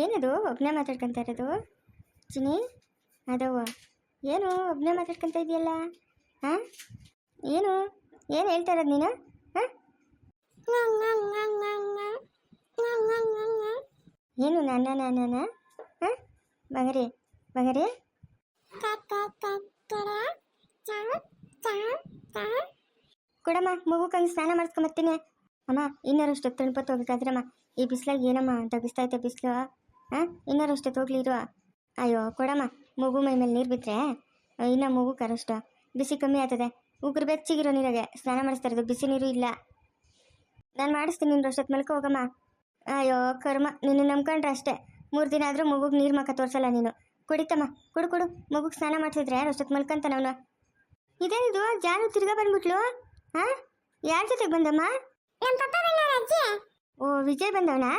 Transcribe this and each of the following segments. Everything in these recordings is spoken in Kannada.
ಏನದು ಒಬ್ಬನೇ ಮಾತಾಡ್ಕೊತಾ ಇರೋದು ಚಿನಿ? ಅದವ ಏನು ಒಬ್ಬನೇ ಮಾತಾಡ್ಕೊತ ಇದೆಯಲ್ಲ? ಹಾಂ, ಏನು ಏನು ಹೇಳ್ತಾ ಇರೋದು ನೀನು? ಹಾಂ, ಏನು ನನ್ನ ಹಾಂ? ಬಂಗಾರಿ ಬಂಗಾರಿ, ಕೊಡಮ್ಮ ಮಗುಕಂಗೆ ಸ್ನಾನ ಮಾಡಿಸ್ಕೊಂಬರ್ತೀನಿ. ಅಮ್ಮ ಇನ್ನೂರಷ್ಟು ತಣ್ಪತ್ತು ಹೋಗ್ಬೇಕಾದ್ರಮ್ಮ, ಈ ಬಿಸಿಲಾಗ ಏನಮ್ಮ ತಗಿಸ್ತೈತೆ ಬಿಸಿಲು. ಹಾಂ, ಇನ್ನೂರಷ್ಟು ಹೋಗ್ಲಿ ಇರುವ. ಅಯ್ಯೋ ಕೊಡಮ್ಮ, ಮಗು ಮೈ ಮೇಲೆ ನೀರು ಬಿದ್ದರೆ ಇನ್ನು ಮಗು ಕರಷ್ಟು ಬಿಸಿ ಕಮ್ಮಿ ಆಗ್ತದೆ. ಉಗುರು ಬೆಚ್ಚಗಿರೋ ನೀರಾಗೆ ಸ್ನಾನ ಮಾಡಿಸ್ತಾ ಇರೋದು, ಬಿಸಿ ನೀರು ಇಲ್ಲ. ನಾನು ಮಾಡಿಸ್ತೀನಿ, ನಿನ್ನ ಅಷ್ಟೊತ್ತು ಮಲ್ಕೊ ಹೋಗಮ್ಮ. ಅಯ್ಯೋ ಕರ್ಮ, ನಿನ್ನ ನಂಬ್ಕೊಂಡ್ರೆ ಅಷ್ಟೇ. 3 ದಿನ ಆದರೂ ಮಗುಗೆ ನೀರು ಮಕ್ಕ ತೋರಿಸಲ್ಲ ನೀನು. ಕುಡಿತಮ್ಮ, ಕೊಡು ಮಗುಗೆ ಸ್ನಾನ ಮಾಡಿಸಿದ್ರೆ ಅಷ್ಟೊತ್ತು ಮಲ್ಕೊಂತಾನ ಅವನು. ಇದೇನಿದು ಜಾನು ತಿರ್ಗಾ ಬಂದ್ಬಿಟ್ಲು? ಹಾಂ, ಯಾರ ಜೊತೆಗೆ ಬಂದಮ್ಮ? ಓ ವಿಜಯ್ ಬಂದವನಾ?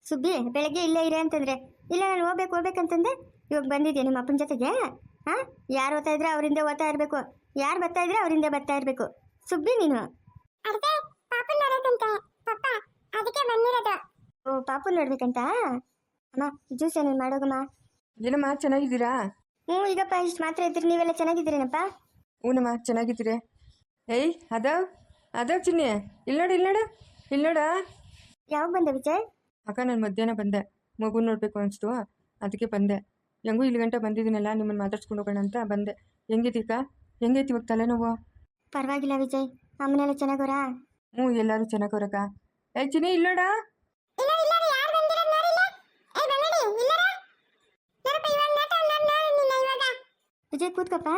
ಸುಬ್ಬಿ ಬೆಳಗ್ಗೆ ಇಲ್ಲೇ ಇರೇ ಅಂತಂದ್ರೆ ಇಲ್ಲ, ನಾನು ಹೋಗ್ಬೇಕಂತಂದೆ. ಇವಾಗ ಬಂದಿದ್ಯಾ ನಿಮ್ಮ ಅಪ್ಪನ ಜೊತೆಗೆ? ಹಾಂ, ಯಾರು ಓದ್ತಾ ಇದ್ರೆ ಅವರಿಂದ ಓದ್ತಾ ಇರಬೇಕು, ಯಾರು ಬರ್ತಾ ಇದ್ರೆ ಅವರಿಂದ ಬರ್ತಾ ಇರಬೇಕು. ಸುಬ್ಬಿ ನೀನು ಓ ಪಾಪು ನೋಡ್ಬೇಕಂತ? ಅಮ್ಮ ಜ್ಯೂಸ್ ಏನೇನು ಮಾಡೋಗಮ್ಮ. ಏನಮ್ಮ ಚೆನ್ನಾಗಿದ್ದೀರಾ? ಹ್ಞೂ ಈಗಪ್ಪ ಇಷ್ಟು ಮಾತ್ರ ಇದ್ರಿ, ನೀವೆಲ್ಲ ಚೆನ್ನಾಗಿದ್ದೀರೇನಪ್ಪ? ಹ್ಞೂನಮ್ಮ ಚೆನ್ನಾಗಿದ್ದೀರಿ. ಏಯ್ ಅದಾವ್ ಚಿನ್ನಿ, ಇಲ್ಲಿ ನೋಡ. ಯಾವಾಗ ಬಂದೆ ವಿಜಯ್? ಅಕ್ಕ ನಾನು ಮಧ್ಯಾಹ್ನ ಬಂದೆ, ಮಗು ನೋಡಬೇಕು ಅನಿಸ್ತು, ಅದಕ್ಕೆ ಬಂದೆ. ಹೆಂಗೂ ಇಲ್ಲಿ ಗಂಟೆ ಬಂದಿದ್ದೀನಲ್ಲ, ನಿಮ್ಮನ್ನು ಮಾತಾಡ್ಸ್ಕೊಂಡು ಹೋಗೋಣ ಅಂತ ಬಂದೆ. ಹೆಂಗೈತಿ ಇವಾಗ ತಲೆನೋವು? ಪರವಾಗಿಲ್ಲ ವಿಜಯ್, ಅಮ್ಮನೆಲ್ಲ ಚೆನ್ನಾಗೋರಾ? ಹ್ಞೂ ಎಲ್ಲರೂ ಚೆನ್ನಾಗವ್ರಕ್ಕ. ಏಯ್ ಚಿನ್ನಿ ಇಲ್ಲಿ ನೋಡ. ವಿಜಯ್ ಕೂತ್ಕಪ್ಪ.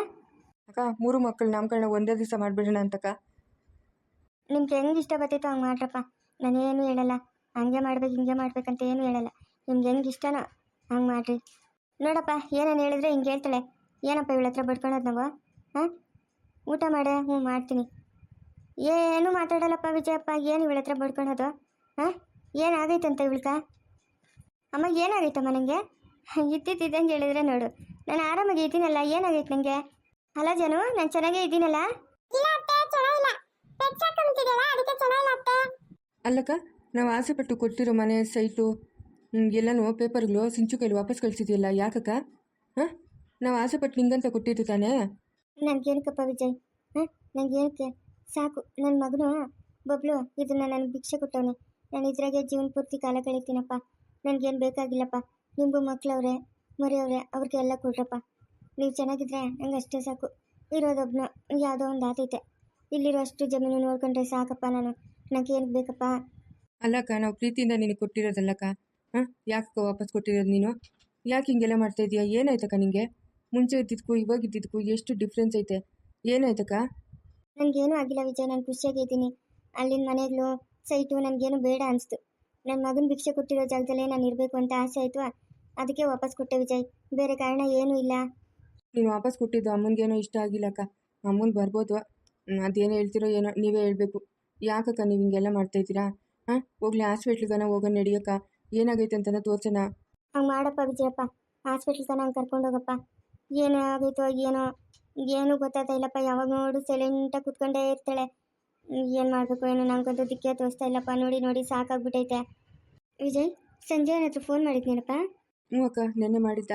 ಅಕ್ಕ 3 ಮಕ್ಕಳು ನಾಮಕರಣ ಒಂದೇ ದಿವಸ ಮಾಡಿಬಿಡೋಣ ಅಂತಕ್ಕ. ನಿಮ್ಗೆ ಹೆಂಗೆ ಇಷ್ಟ ಬರ್ತೈತೋ ಹಂಗೆ ಮಾಡ್ರಪ್ಪ, ನಾನೇನು ಹೇಳಲ್ಲ. ಹಂಗೆ ಮಾಡ್ಬೇಕು ಹಿಂಗೆ ಮಾಡ್ಬೇಕಂತ ಏನು ಹೇಳಲ್ಲ. ನಿಮ್ಗೆ ಹೆಂಗೆ ಇಷ್ಟನೋ ಹಂಗೆ ಮಾಡಿರಿ. ನೋಡಪ್ಪ ಏನೇನು ಹೇಳಿದ್ರೆ ಹಿಂಗೆ ಹೇಳ್ತಾಳೆ. ಏನಪ್ಪ ಇವಳ ಹತ್ರ ಬಡ್ಕೊಳೋದು ನಾವು? ಹಾಂ, ಊಟ ಮಾಡೆ? ಹ್ಞೂ ಮಾಡ್ತೀನಿ. ಏನು ಮಾತಾಡಲ್ಲಪ್ಪ ವಿಜಯಪ್ಪ, ಏನು ಇವಳ ಹತ್ರ ಬಡ್ಕೊಳೋದು? ಹಾಂ, ಏನಾಗೈತಂತ ಇವಳ್ಕ? ಅಮ್ಮ ಏನಾಗೈತಮ್ಮ ನನಗೆ? ಇದ್ದಂಗೆ ಹೇಳಿದ್ರೆ ನೋಡು, ನಾನು ಆರಾಮಾಗಿ ಇದ್ದೀನಲ್ಲ, ಏನಾಗೈತೆ ನನಗೆ? ಅಲ್ಲ ಜಾನು, ನಾನು ಚೆನ್ನಾಗೇ ಇದ್ದೀನಲ್ಲ? ಅಲ್ಲಕ್ಕ, ನಾವು ಆಸೆ ಪಟ್ಟು ಕೊಟ್ಟಿರೋ ಮನೆ ಸೈಟು ಎಲ್ಲನೂ ಪೇಪರ್ಗಳು ಸಿಂಚು ಕೈಲಿ ವಾಪಸ್ ಕಳಿಸಿದೆಯಲ್ಲ, ಯಾಕಕ್ಕ? ಹಾಂ, ನಾವು ಆಸೆ ಪಟ್ಟು ನಿಂಗಂತ ಕೊಟ್ಟಿದ್ದು ತಾನೇ? ನನಗೇನಕ್ಕಪ್ಪ ವಿಜಯ್? ಹಾಂ, ನನಗೇನಕ್ಕೆ? ಸಾಕು, ನನ್ನ ಮಗನು ಬಬ್ಲು ಇದನ್ನು ನನಗೆ ಭಿಕ್ಷೆ ಕೊಟ್ಟವನೆ. ನಾನು ಇದ್ರಾಗೆ ಜೀವನ ಪೂರ್ತಿ ಕಾಲ ಕಳೀತೀನಪ್ಪ. ನನಗೇನು ಬೇಕಾಗಿಲ್ಲಪ್ಪ. ನಿಮಗೂ ಮಕ್ಕಳವ್ರೆ, ಮರಿಯವ್ರೆ, ಅವ್ರಿಗೆ ಎಲ್ಲ ಕೊಡ್ರಪ್ಪ. ನೀವು ಚೆನ್ನಾಗಿದ್ರೆ ನಂಗೆ ಅಷ್ಟೇ ಸಾಕು. ಇರೋದೊಬ್ಬನು ಯಾವುದೋ ಒಂದು ಆತೈತೆ, ಇಲ್ಲಿರೋ ಅಷ್ಟು ಜಮೀನು ನೋಡ್ಕೊಂಡ್ರೆ ಸಾಕಪ್ಪ. ನನಗೇನು ಬೇಕಪ್ಪ? ಅಲ್ಲಕ್ಕ, ನಾವು ಪ್ರೀತಿಯಿಂದ ನಿನಗೆ ಕೊಟ್ಟಿರೋದಲ್ಲಕ್ಕ. ಹಾಂ, ಯಾಕಕ್ಕ ವಾಪಸ್ ಕೊಟ್ಟಿರೋದು ನೀನು? ಯಾಕೆ ಹಿಂಗೆಲ್ಲ ಮಾಡ್ತಾ ಇದೀಯಾ? ಏನಾಯ್ತಕ್ಕ ನಿನಗೆ? ಮುಂಚೆ ಇದ್ದಿದ್ದಕ್ಕೂ ಇವಾಗ ಇದ್ದಿದ್ದಕ್ಕೂ ಎಷ್ಟು ಡಿಫ್ರೆನ್ಸ್ ಐತೆ? ಏನಾಯ್ತಕ್ಕ? ನನಗೇನು ಆಗಿಲ್ಲ ವಿಜಯ್, ನಾನು ಖುಷಿಯಾಗಿದ್ದೀನಿ. ಅಲ್ಲಿನ ಮನೆಗಳು ಸೈಟು ನನಗೇನು ಬೇಡ ಅನಿಸ್ತು. ನನ್ನ ಮಗನ ಭಿಕ್ಷೆ ಕೊಟ್ಟಿರೋ ಜಾಗದಲ್ಲೇ ನಾನು ಇರಬೇಕು ಅಂತ ಆಸೆ ಆಯಿತು, ಅದಕ್ಕೆ ವಾಪಸ್ ಕೊಟ್ಟೆ ವಿಜಯ್. ಬೇರೆ ಕಾರಣ ಏನೂ ಇಲ್ಲ. ನೀನು ವಾಪಸ್ ಕೊಟ್ಟಿದ್ದು ಅಮ್ಮನಿಗೇನೋ ಇಷ್ಟ ಆಗಿಲ್ಲಕ್ಕ. ಅಮ್ಮನ ಬರ್ಬೋದು, ಅದೇನು ಹೇಳ್ತಿರೋ ಏನೋ ನೀವೇ ಹೇಳಬೇಕು. ಯಾಕಕ್ಕ ನೀವು ಹಿಂಗೆಲ್ಲ ಮಾಡ್ತಾಯಿದ್ದೀರಾ? ಹಾಂ, ಹೋಗ್ಲಿ ಹಾಸ್ಪಿಟ್ಲಿಗನ ಹೋಗೋಣ ನಡಿಯಕ್ಕ. ಏನಾಗೈತೆ ಅಂತಲೇ ತೋರ್ಸೋಣ. ಹಂಗೆ ಮಾಡಪ್ಪ ವಿಜಯಪ್ಪ, ಹಾಸ್ಪಿಟ್ಲ್ ತನಕ ಹಂಗೆ ಕರ್ಕೊಂಡೋಗಪ್ಪ. ಏನಾಗೈತೋ ಏನೂ ಗೊತ್ತಾಗ್ತಾ ಇಲ್ಲಪ್ಪ. ಯಾವಾಗ ನೋಡು ಸೈಲೆಂಟಾಗಿ ಕುತ್ಕೊಂಡೇ ಇರ್ತಾಳೆ. ಏನು ಮಾಡಬೇಕು ಏನೋ ನನಗಂತೂ ದಿಕ್ಕೇ ತೋರಿಸ್ತಾ ಇಲ್ಲಪ್ಪ. ನೋಡಿ ಸಾಕಾಗ್ಬಿಟ್ಟೈತೆ. ವಿಜಯ್, ಸಂಜೆ ಹತ್ರ ಫೋನ್ ಮಾಡಿದ್ನೇನಪ್ಪ? ಹ್ಞೂ ಅಕ್ಕ, ನೆನ್ನೆ ಮಾಡಿದ್ದ.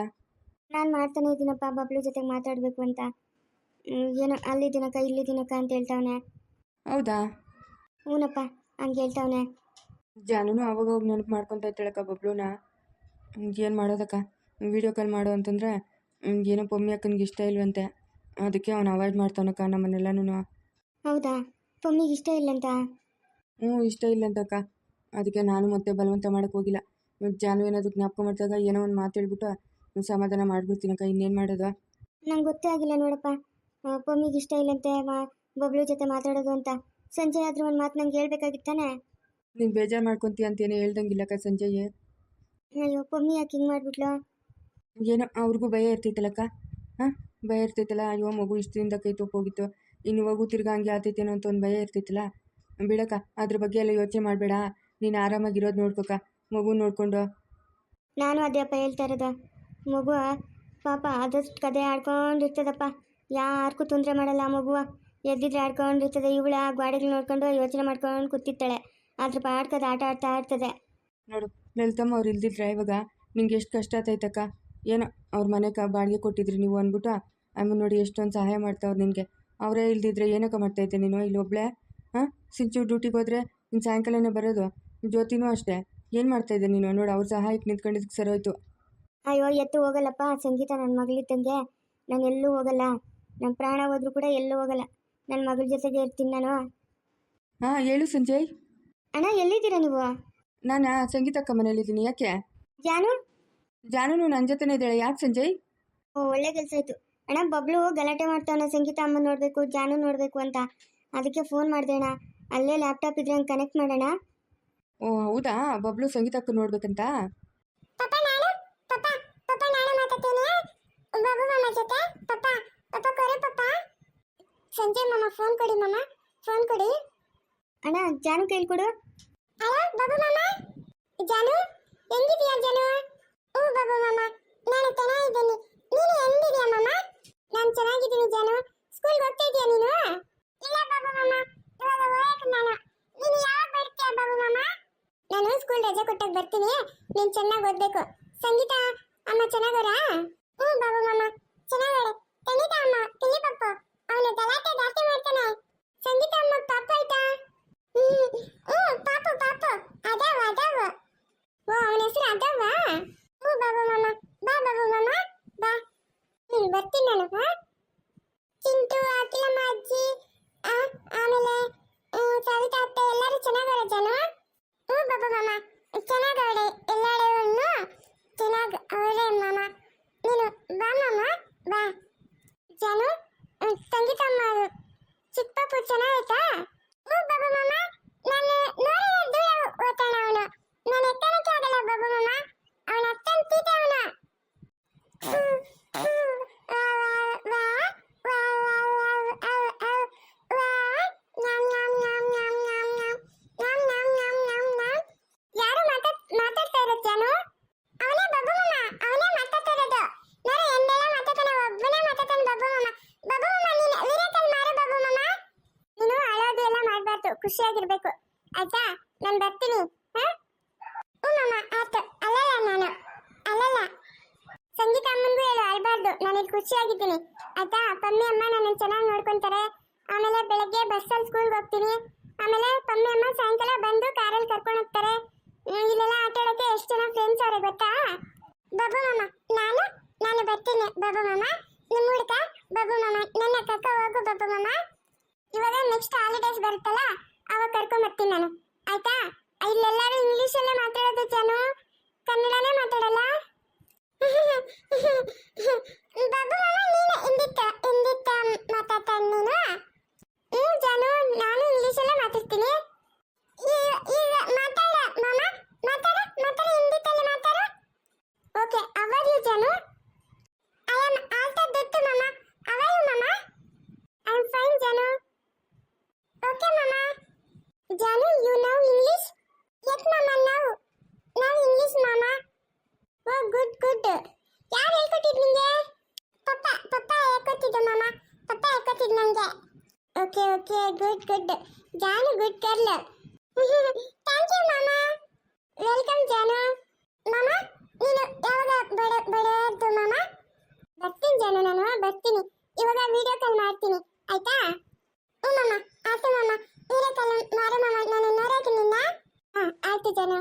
ನಾನು ಮಾಡ್ತಾನೆ ಇದ್ದೀನಪ್ಪ, ಬಬ್ಲು ಜೊತೆಗೆ ಮಾತಾಡಬೇಕು ಅಂತ. ಏನೋ ಅಲ್ಲಿದ್ದೀನಕ್ಕ ಇಲ್ಲಿದ್ದೀನಕ್ಕ ಅಂತ ಹೇಳ್ತಾವನೆ. ಹೌದಾ? ಹ್ಞೂನಪ್ಪ, ಹಂಗೆ ಹೇಳ್ತಾವನೆ. ಜಾನು ಅವಾಗ ಹೋಗಿ ನೆನಪು ಮಾಡ್ಕೊತಾ ಇದ್ದಾಳಕ್ಕ ಬಬ್ಲೂನ. ಏನು ಮಾಡೋದಕ್ಕ, ವೀಡಿಯೋ ಕಾಲ್ ಮಾಡು ಅಂತಂದರೆ ಏನೋ ಪಮ್ಮಿ ಅಕ್ಕನಿಗೆ ಇಷ್ಟ ಇಲ್ವಂತೆ, ಅದಕ್ಕೆ ಅವನು ಅವಾಯ್ಡ್ ಮಾಡ್ತಾವನಕ್ಕ ನಮ್ಮನ್ನೆಲ್ಲನೂ. ಹೌದಾ? ಪಮ್ಮಿಗೆ ಇಷ್ಟ ಇಲ್ಲಂತ? ಹ್ಞೂ, ಇಷ್ಟ ಇಲ್ಲಂತಕ್ಕ. ಅದಕ್ಕೆ ನಾನು ಮತ್ತೆ ಬಲವಂತ ಮಾಡೋಕ್ಕೆ ಹೋಗಿಲ್ಲ. ಜಾನು ಏನಾದರೂ ಜ್ಞಾಪಕ ಮಾಡಿದಾಗ ಏನೋ ಒಂದು ಮಾತು ಹೇಳ್ಬಿಟ್ಟು ಸಮಾಧಾನ ಮಾಡಿಬಿಡ್ತೀನಕ್ಕ. ಇನ್ನೇನು ಮಾಡೋದು? ನಂಗೆ ಗೊತ್ತೇ ಆಗಿಲ್ಲ ನೋಡಪ್ಪ, ಪಮ್ಮಿಗೆ ಇಷ್ಟ ಇಲ್ಲಂತೆ ಬಬ್ಲು ಜೊತೆ ಮಾತಾಡೋದು ಅಂತ. ಸಂಜೆ ಆದರೂ ಒಂದು ಮಾತು ನಂಗೆ ಹೇಳ್ಬೇಕಾಗಿತ್ತಾನೆ. ನೀನು ಬೇಜಾರು ಮಾಡ್ಕೊತೀಯ ಅಂತೇನೋ ಹೇಳ್ದಂಗಿಲ್ಲಕ್ಕ ಸಂಜಯ್. ಅಯ್ಯೋ ಪಮ್ಮಿ ಯಾಕೆ ಹಿಂಗೆ ಮಾಡಿಬಿಟ್ಲು? ಏನೋ ಅವ್ರಿಗೂ ಭಯ ಇರ್ತೈತಲ್ಲಕ್ಕ. ಹಾಂ, ಭಯ ಇರ್ತೈತಲ್ಲ. ಅಯ್ಯೋ ಮಗು ಇಷ್ಟದಿಂದ ಕೈ ಹೋಗಿತ್ತು, ಇನ್ನು ಇವಾಗೂ ತಿರ್ಗಾ ಹಂಗೆ ಆತೈತೇನೋ ಅಂತ ಒಂದು ಭಯ ಇರ್ತೈತಲ್ಲ. ಬಿಡಕ್ಕ, ಅದ್ರ ಬಗ್ಗೆ ಎಲ್ಲ ಯೋಚನೆ ಮಾಡಬೇಡ. ನೀನು ಆರಾಮಾಗಿರೋದು ನೋಡ್ಕೊಕ್ಕ, ಮಗು ನೋಡಿಕೊಂಡು. ನಾನು ಅದೇ ಅಪ್ಪ ಹೇಳ್ತಾ ಇರೋದು. ಮಗು ಪಾಪ ಆದಷ್ಟು ಕದೆ ಆಡ್ಕೊಂಡಿರ್ತದಪ್ಪ, ಯಾರಿಗೂ ತೊಂದರೆ ಮಾಡಲ್ಲ. ಮಗುವ ಎದ್ದಿದ್ರೆ ಆಡ್ಕೊಂಡಿರ್ತದೆ. ಇವಳ ಗಾಡಿಗಳು ನೋಡ್ಕೊಂಡು ಯೋಚನೆ ಮಾಡ್ಕೊಂಡು ಕೂತಿರ್ತಾಳೆ, ಅದ್ರ ಪಾಡ್ಕದ ಆಟ ಆಡ್ತಾ ಇರ್ತದೆ. ನೋಡು, ಲಲಿತಮ್ಮ ಅವ್ರು ಇಲ್ದಿದ್ರೆ ಇವಾಗ ನಿಂಗೆ ಎಷ್ಟು ಕಷ್ಟ ಆತೈತಕ್ಕ. ಏನೋ ಅವ್ರ ಮನೆಗೆ ಬಾಡಿಗೆ ಕೊಟ್ಟಿದ್ರಿ ನೀವು ಅಂದ್ಬಿಟ್ಟು ಅಮ್ಮ ನೋಡಿ ಎಷ್ಟೊಂದು ಸಹಾಯ ಮಾಡ್ತಾವ್ರು ನಿನಗೆ. ಅವರೇ ಇಲ್ದಿದ್ರೆ ಏನಕ್ಕ ಮಾಡ್ತಾಯಿದ್ದೆ ನೀನು ಇಲ್ಲಿ ಒಬ್ಬಳೇ? ಹಾಂ, ಸಿಂಚು ಡ್ಯೂಟಿಗೆ ಹೋದರೆ ಇನ್ನು ಸಾಯಂಕಾಲನೇ ಬರೋದು. ಜ್ಯೋತಿನೂ ಅಷ್ಟೇ. ಏನು ಮಾಡ್ತಾಯಿದ್ದೆ ನೀನು? ನೋಡು ಅವ್ರ ಸಹಾಯಕ್ಕೆ ನಿಂತ್ಕೊಂಡಿದ್ದಕ್ಕೆ ಸರೋಯ್ತು. ಅಯ್ಯೋ ಎತ್ತು ಹೋಗಲ್ಲಪ್ಪ, ಸಂಗೀತ ನನ್ನ ಮಗಳಿದ್ದಂಗೆ. ನಾನು ಎಲ್ಲೂ ಹೋಗಲ್ಲ, ನನ್ನ ಪ್ರಾಣ ಹೋದ್ರೂ ಕೂಡ ಎಲ್ಲೂ ಹೋಗಲ್ಲ. ನನ್ನ ಮಗಳ ಜೊತೆಗೆ ಇರ್ತೀನಿ ನಾನು. ಹಾಂ, ಹೇಳು ಸಂಜಯ್. ಅಣ್ಣ ಎಲ್ಲಿದ್ದೀರಾ ನೀವು? ನಾನು ಸಂಗೀತಕ್ಕ ಮನೇಲಿದ್ದೀನಿ. ಯಾಕೆ? ಜಾನು? ಜಾನು ನನ್ನ ಜೊತೆನೇ ಇದ್ದಾಳೆ. ಯಾಕೆ ಸಂಜಯ್? ಓ, ಒಳ್ಳೆ ಕೆಲಸ ಆಯಿತು ಅಣ್ಣ. ಬಬ್ಲು ಗಲಾಟೆ ಮಾಡ್ತಾವಣ್ಣ, ಸಂಗೀತ ಅಮ್ಮ ನೋಡಬೇಕು, ಜಾನು ನೋಡಬೇಕು ಅಂತ. ಅದಕ್ಕೆ ಫೋನ್ ಮಾಡಿದೆ ಅಣ್ಣ. ಅಲ್ಲೇ ಲ್ಯಾಪ್ಟಾಪ್ ಇದ್ರೆ ಹಂಗೆ ಕನೆಕ್ಟ್ ಮಾಡೋಣ. ಓ ಹೌದಾ, ಬಬ್ಲು ಸಂಗೀತಕ್ಕ ನೋಡ್ಬೇಕಂತ? ಸಂಜಯ್ ಮಾಮ ಫೋನ್ ಕೊಡಿ, ಮಾಮ ಫೋನ್ ಕೊಡಿ. ಅಣ್ಣ ಜಾನು ಕೈಲಿ ಕೊಡು. ಹಲೋ ಬಾಬು ಮಾಮ. ಜಾನು ಹೆಂಗಿದೀಯಾ ಜಾನು? ಓ ಬಾಬು ಮಾಮ ನಾನು ಚೆನ್ನಾಗಿದ್ದೀನಿ. ನೀನು ಹೆಂಗಿದೀಯಾ ಮಾಮ? ನಾನು ಚೆನ್ನಾಗಿದ್ದೀನಿ ಜಾನು. ಸ್ಕೂಲ್ಗೆ ಹೋಗ್ತಾ ಇದೀಯಾ ನೀನು? ಇಲ್ಲ ಬಾಬು ಮಾಮ, ಇವಾಗ ಹೋಗಕ್ಕೆ ನಾನು. ನೀನು ಯಾವಾಗ ಬರ್ತೀಯಾ ಬಾಬು ಮಾಮ? ನಾನು ಸ್ಕೂಲ್ ರಜೆ ಕೊಟ್ಟಾಗ ಬರ್ತೀನಿ. ನೀನು ಚೆನ್ನಾಗಿ ಓದಬೇಕು. ಸಂಗೀತ ಅಮ್ಮ ಚೆನ್ನಾಗವ್ರಾ? ಹ್ಞೂ ಬಾಬು ಮಾಮ ಚೆನ್ನಾಗವ್ರೆ. ಸಂಗೀತ ಅಮ್ಮ ತಿಳಿ ಪಪ್ಪ ಅವನು ಗಲಾಟೆ ಜಾಸ್ತಿ ಮಾಡ್ತಾನೆ. ಸಂಗೀತ ಅಮ್ಮ ಪಾಪ ಆಯ್ತಾ? ಪಾಪು ಪಾಪು ಅದಾವ ಅದಾವ. ಓ ಅವನ ಹೆಸರು ಅದಾವ? ಹ್ಞೂ ಬಾಬು ಮಾಮ. ಬಾ ಬಾಬು ಮಾಮ ಬಾ. ಬರ್ತೀನಿ ನಾನು. ಚಿಂಟು, ಅಖಿಲಮ್ಮ ಅಜ್ಜಿ, ಆಮೇಲೆ ಸವಿತಾ ಅತ್ತೆ ಎಲ್ಲರೂ ಚೆನ್ನಾಗವ್ರೆ ಜಾನು? ಹ್ಞೂ ಬಾಬು ಮಾಮ ಚೆನ್ನಾಗವ್ರೆ. ಎಲ್ಲರೂ ಚೆನ್ನಾಗಿ ಅವರೇ ಮಾಮ. ನೀನು ಬಾ ಮಾಮ ಬಾ. ಜಾನು ಸಂಗೀತಮ್ಮ ಚಿಕ್ಕ ಪಾಪು ಚೆನ್ನಾಗೈತಾ? ಹ್ಞೂ ಬಾಬು ಮಾಮ. ನಾನು ನೋಡಿದ್ರೆ ದೂರ ಓದ್ತಾನ ಅವನು. ನಾನು ಎತ್ತನಕ್ಕೆ ಆಗಲ್ಲ ಬಾಬು ಮಾಮ. ಅವನ ಅತ್ತನ ತೀಟ ಅವನು. ಯಾರು ಮಾತಾಡ್ತಾ ಇರೋದು ಜಾನು? ಅವನೇ ಬಾಬು ಮಾಮ, ಅವನೇ ಮಾತಾಡ್ತಾ ಇರೋದು. ನಾನು ಎಂದೆಲ್ಲ ಮಾತಾಡ್ತಾನೆ, ಒಬ್ಬನೇ ಮಾತಾಡ್ತಾನೆ ಬಾಬು ಮಾಮ. ಬಾಬು ಮಾಮ ನೀನು ವಿಡಿಯೋ ಕಾಲ್ ಮಾಡು ಬಾಬು ಮಾಮ. ನೀನು ಅಳೋದು ಎಲ್ಲ ಮಾಡಬಾರ್ದು, ಖುಷಿಯಾಗಿರ್ಬೇಕು ಆಯ್ತಾ? ನಾನು ಬರ್ತೀನಿ. ಹಾಂ ಹ್ಞೂ ಮಾಮ ಆಯ್ತು. ಅಲ್ಲಲ್ಲ ನಾನು ಅಲ್ಲಲ್ಲ ಸಂಗೀತ ಅಮ್ಮನಿಗೂ ಹೇಳು ಅಳ್ಬಾರ್ದು. ನಾನು ಇಲ್ಲಿ ಖುಷಿಯಾಗಿದ್ದೀನಿ ಆಯ್ತಾ? ಪಮ್ಮಿ ಅಮ್ಮ ನನ್ನ ಚೆನ್ನಾಗಿ ನೋಡ್ಕೊತಾರೆ. ಆಮೇಲೆ ಬೆಳಗ್ಗೆ ಬಸ್ಸಲ್ಲಿ ಸ್ಕೂಲ್ಗೆ ಹೋಗ್ತೀನಿ. ಆಮೇಲೆ ಪಮ್ಮಿ ಅಮ್ಮ ಸಾಯಂಕಾಲ ಬಂದು ಕಾರಲ್ಲಿ ಕರ್ಕೊಂಡು ಹೋಗ್ತಾರೆ. ಇಲ್ಲೆಲ್ಲ ಆಟ ಆಡೋಕ್ಕೆ ಎಷ್ಟು ಜನ ಫ್ರೆಂಡ್ಸ್ ಅವ್ರೆ ಗೊತ್ತಾ ಬಾಬು ಮಾಮ? ನಾನು ಬರ್ತೀನಿ ಬಾಬು ಮಾಮ. ನಿಮ್ಮ ಹುಡುಗ ಬಾಬು ಮಾಮ ನನ್ನ ಕಕ್ಕ ಹೋಗು ಬಾಬು ಮಾಮ. ಇವಾಗ ನೆಕ್ಸ್ಟ್ ಹಾಲಿಡೇಸ್ ಬರುತ್ತಲ್ಲ ಅವಾಗ ಕರ್ಕೊಂಬರ್ತೀನಿ ನಾನು ಆಯ್ತಾ? ಇಲ್ಲೆಲ್ಲರೂ ಇಂಗ್ಲೀಷಲ್ಲೇ ಮಾತಾಡೋದು ಜಾನು, ಕನ್ನಡನೇ ಮಾತಾಡಲ್ಲ. ಬಾಬು ಮಾಮ ನೀನು ಹಿಂದಿತ್ತ ಮಾತಾಡ್ತಾ ನೀನು? ಹ್ಞೂ ಜಾನು ನಾನು ಇಂಗ್ಲೀಷಲ್ಲೇ ಮಾತಾಡ್ತೀನಿ. ಈಗ ಮಾತಾಡ ಮಾಮ, ಮಾತಾಡ ಹಿಂದಿತ್ತಲ್ಲಿ ಮಾತಾಡ. Okay hour you Janu? I am also ದತ್ತು ಮಾಮ. ಅವರ್ ಯು ಮಾಮ? I am fine Janu. Okay ಮಾಮ. ಜಾನು ಯು ನೋ ಇಂಗ್ಲಿಷ್? ಯೆಸ್ ಮಾಮ ನೌ ಇಂಗ್ಲಿಷ್ ಮಾಮ. ಓ ಗುಡ್ ಗುಡ್. ಯಾರು ಹೇಳ್ಕೊಟ್ಟಿದ್ದು ನಿಂಗೆ? ಪಪ್ಪ ಹೇಳ್ಕೊಟ್ಟಿದ್ದು ಮಾಮ. ಪಪ್ಪ ಹೇಳ್ಕೊಟ್ಟಿದ್ದು ನನಗೆ. Okay okay good good. Janu good girl. Thank you ಮಾಮ. ವೆಲ್ಕಮ್ ಜಾನು. ಮಾಮ ನೀನು ಯಾವಾಗ ಬರೋದು ಮಾಮ? ಬರ್ತೀನಿ ಜಾನು, ನಾನು ಬರ್ತೀನಿ. ಇವಾಗ ವಿಡಿಯೋ ಕಾಲ್ ಮಾಡ್ತೀನಿ ಆಯ್ತಾ? ಹ್ಞೂ ಮಾಮ ಆಯ್ತು ಮಾಮ. ವಿಡಿಯೋ ಕಾಲ್ ಮಾಡು ಮಾಮ, ನಾನು ನೋಡೋಕೆ ನಿನ್ನ. ಹಾಂ ಆಯ್ತು ಜಾನು.